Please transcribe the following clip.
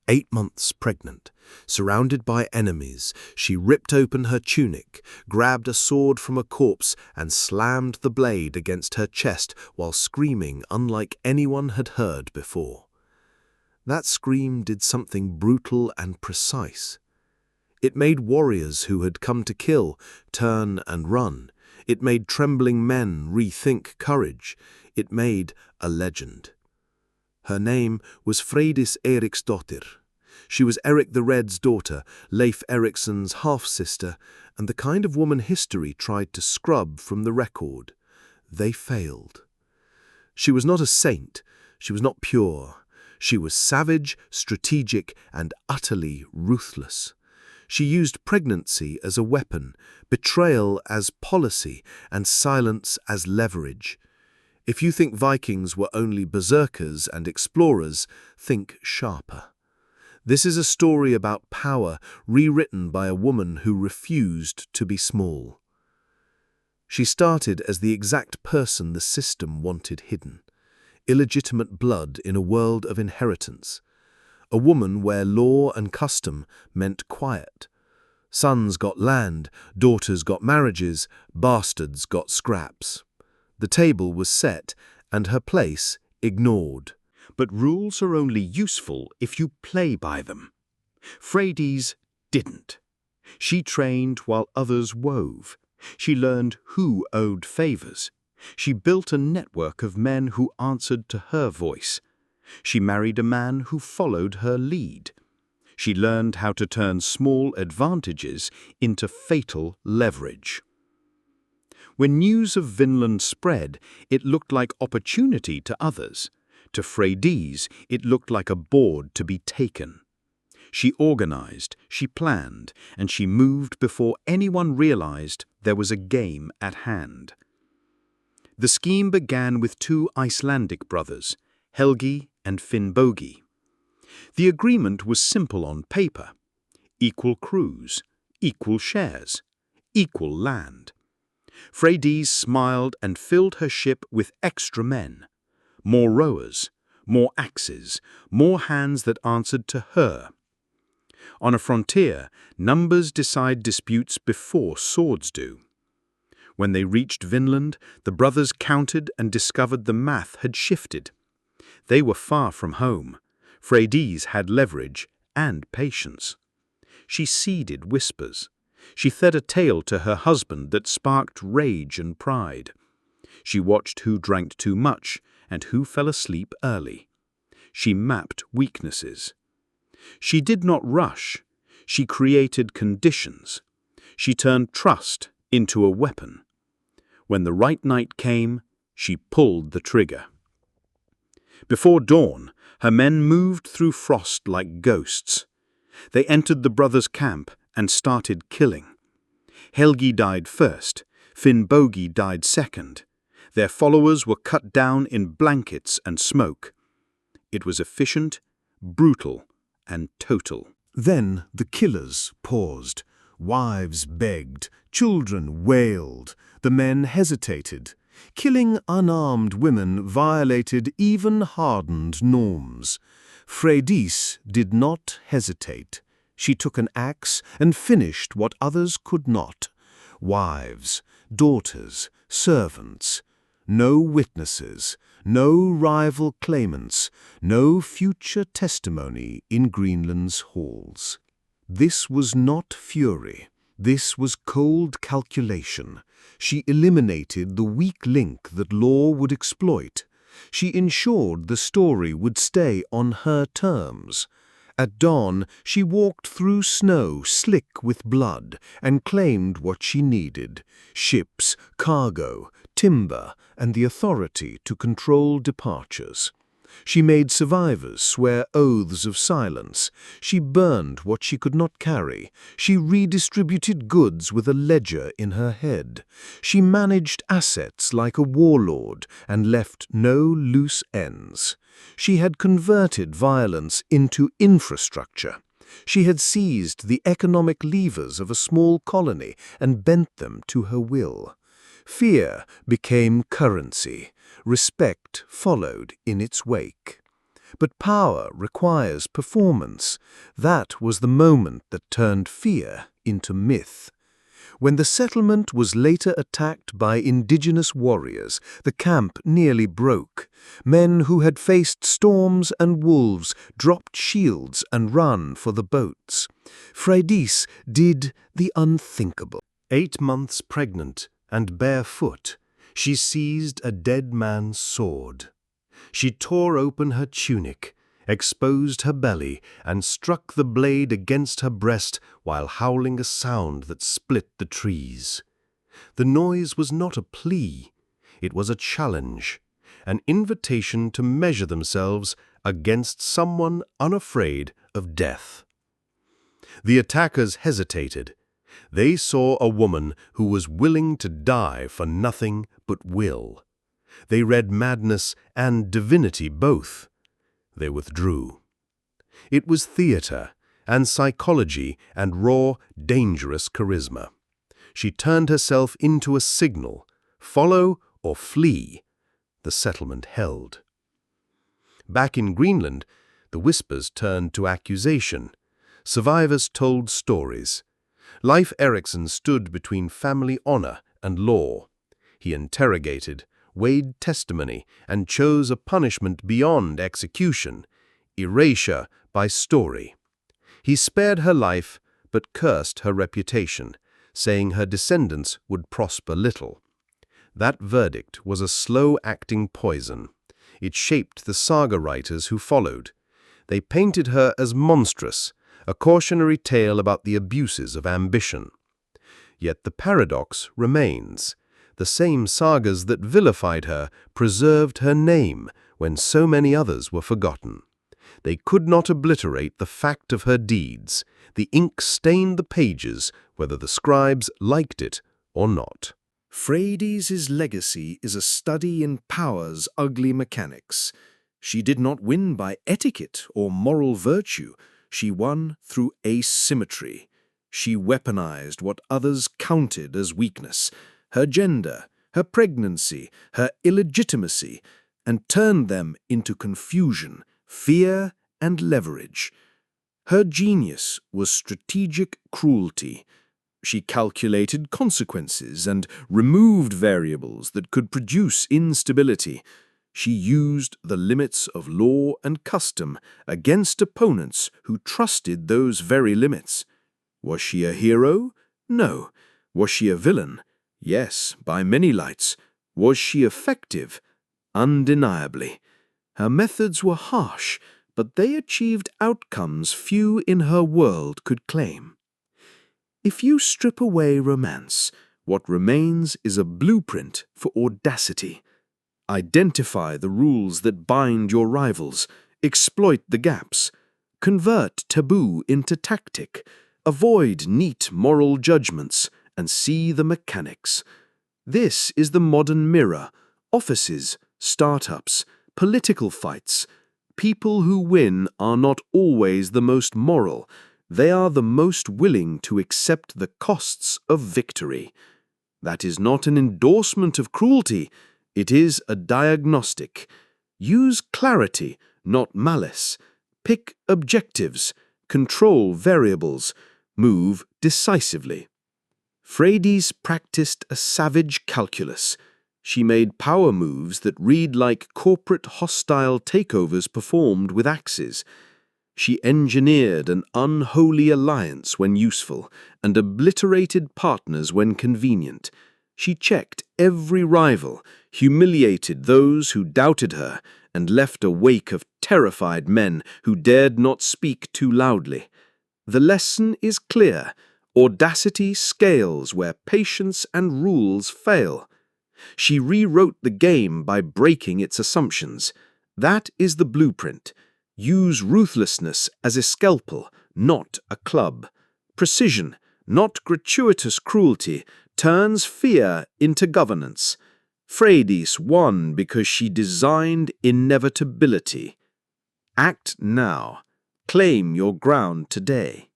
8 months pregnant. Surrounded by enemies, she ripped open her tunic, grabbed a sword from a corpse, and slammed the blade against her chest while screaming unlike anyone had heard before. That scream did something brutal and precise. It made warriors who had come to kill turn and run. It made trembling men rethink courage. It made a legend. Her name was Freydis Eriksdottir. She was Eric the Red's daughter, Leif Eriksson's half-sister, and the kind of woman history tried to scrub from the record. They failed. She was not a saint. She was not pure. She was savage, strategic, and utterly ruthless. She used pregnancy as a weapon, betrayal as policy, and silence as leverage. If you think Vikings were only berserkers and explorers, think sharper. This is a story about power rewritten by a woman who refused to be small. She started as the exact person the system wanted hidden. Illegitimate blood in a world of inheritance. A woman where law and custom meant quiet. Sons got land, daughters got marriages, bastards got scraps. The table was set, and her place ignored. But rules are only useful if you play by them. Freydis didn't. She trained while others wove. She learned who owed favors. She built a network of men who answered to her voice. She married a man who followed her lead. She learned how to turn small advantages into fatal leverage. When news of Vinland spread, it looked like opportunity to others. To Freydis, it looked like a board to be taken. She organized, she planned, and she moved before anyone realized there was a game at hand. The scheme began with two Icelandic brothers, Helgi and Finnbogi. The agreement was simple on paper. Equal crews, equal shares, equal land. Freydis smiled and filled her ship with extra men. More rowers, more axes, more hands that answered to her. On a frontier, numbers decide disputes before swords do. When they reached Vinland, the brothers counted and discovered the math had shifted. They were far from home. Freydis had leverage and patience. She seeded whispers. She fed a tale to her husband that sparked rage and pride. She watched who drank too much and who fell asleep early. She mapped weaknesses. She did not rush. She created conditions. She turned trust into a weapon. When the right night came, she pulled the trigger. Before dawn, her men moved through frost like ghosts. They entered the brothers' camp and started killing. Helgi died first. Finnbogi died second. Their followers were cut down in blankets and smoke. It was efficient, brutal, and total. Then the killers paused. Wives begged, children wailed, the men hesitated. Killing unarmed women violated even hardened norms. Freydis did not hesitate. She took an axe and finished what others could not. Wives, daughters, servants. No witnesses, no rival claimants, no future testimony in Greenland's halls. This was not fury. This was cold calculation. She eliminated the weak link that law would exploit. She ensured the story would stay on her terms. At dawn, she walked through snow slick with blood and claimed what she needed: ships, cargo, timber, and the authority to control departures. She made survivors swear oaths of silence. She burned what she could not carry. She redistributed goods with a ledger in her head. She managed assets like a warlord and left no loose ends. She had converted violence into infrastructure. She had seized the economic levers of a small colony and bent them to her will. Fear became currency. Respect followed in its wake. But power requires performance. That was the moment that turned fear into myth. When the settlement was later attacked by indigenous warriors, the camp nearly broke. Men who had faced storms and wolves dropped shields and ran for the boats. Freydis did the unthinkable. 8 months pregnant and barefoot, she seized a dead man's sword. She tore open her tunic, exposed her belly, and struck the blade against her breast while howling a sound that split the trees. The noise was not a plea, it was a challenge, an invitation to measure themselves against someone unafraid of death. The attackers hesitated. They saw a woman who was willing to die for nothing but will. They read madness and divinity both. They withdrew. It was theater and psychology and raw, dangerous charisma. She turned herself into a signal, follow or flee. The settlement held. Back in Greenland, the whispers turned to accusation. Survivors told stories. Leif Erikson stood between family honor and law. He interrogated, weighed testimony, and chose a punishment beyond execution, erasure by story. He spared her life, but cursed her reputation, saying her descendants would prosper little. That verdict was a slow-acting poison. It shaped the saga writers who followed. They painted her as monstrous, a cautionary tale about the abuses of ambition. Yet the paradox remains. The same sagas that vilified her preserved her name when so many others were forgotten. They could not obliterate the fact of her deeds. The ink stained the pages, whether the scribes liked it or not. Freydis' legacy is a study in power's ugly mechanics. She did not win by etiquette or moral virtue. She won through asymmetry. She weaponized what others counted as weakness, her gender, her pregnancy, her illegitimacy, and turned them into confusion, fear, and leverage. Her genius was strategic cruelty. She calculated consequences and removed variables that could produce instability. She used the limits of law and custom against opponents who trusted those very limits. Was she a hero? No. Was she a villain? Yes, by many lights. Was she effective? Undeniably. Her methods were harsh, but they achieved outcomes few in her world could claim. If you strip away romance, what remains is a blueprint for audacity. Identify the rules that bind your rivals, exploit the gaps, convert taboo into tactic, avoid neat moral judgments, and see the mechanics. This is the modern mirror: offices, startups, political fights. People who win are not always the most moral. They are the most willing to accept the costs of victory. That is not an endorsement of cruelty. It is a diagnostic. Use clarity, not malice. Pick objectives. Control variables. Move decisively. Freydis practiced a savage calculus. She made power moves that read like corporate hostile takeovers performed with axes. She engineered an unholy alliance when useful, and obliterated partners when convenient. She checked every rival, humiliated those who doubted her, and left a wake of terrified men who dared not speak too loudly. The lesson is clear: audacity scales where patience and rules fail. She rewrote the game by breaking its assumptions. That is the blueprint. Use ruthlessness as a scalpel, not a club. Precision, not gratuitous cruelty, turns fear into governance. Freydis won because she designed inevitability. Act now. Claim your ground today.